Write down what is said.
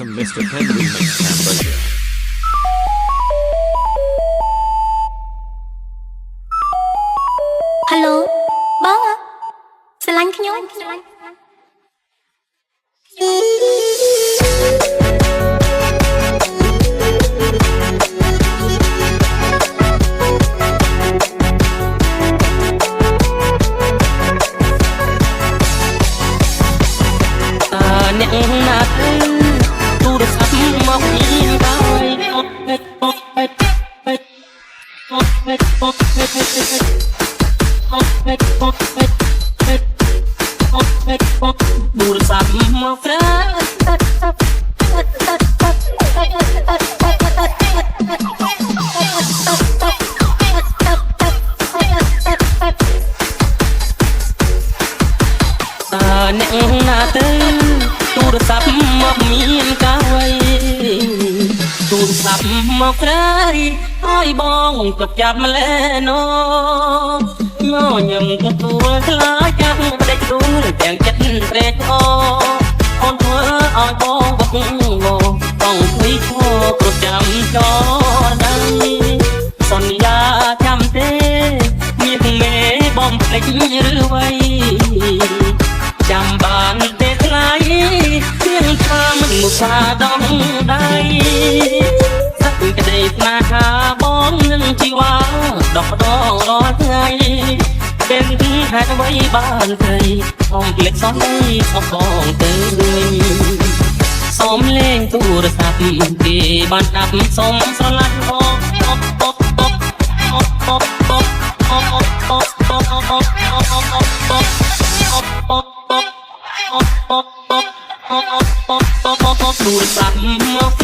to Mr. Pen Remix Cambodia. ហេឡូបងស្រឡាញ់ខ្ញុំ អ្នកណាទៅទូរស័ព្ទមកមានហើយទូរស័ព្ទមកប្រើអ្នកណាទៅទូរស័ព្ទមកមានកាវៃទូរស័ព្ទមកក្រៃឲ្យបងទៅចាប់ម្លែណូញញឹមទទួលខ្លាចចាំផ្ដេចដួលទាំងចិត្តត្រេកអរអូនធ្វើឲ្យបងវឹកមកต้องคุยខោព្រោះចាំចរដៃសន្យាចាំទេមានមេបំភ្លេចឬអ្វីចាំបានទេថ្លៃទៀងថាមិនមុសាដងដៃសក្តិក្តីស្នេហាបងនឹងជីវ៉ាដកដងរាល់ថ្ងៃเป็นហេតុអ្វីបានទៅខ្ញុំភ្លេចសោះដីអបបងទៅវិញសូមលេងទូរស័ព្ទគេបានដាប់សូមស្រឡាញ់បងទូរស័ព្ទមក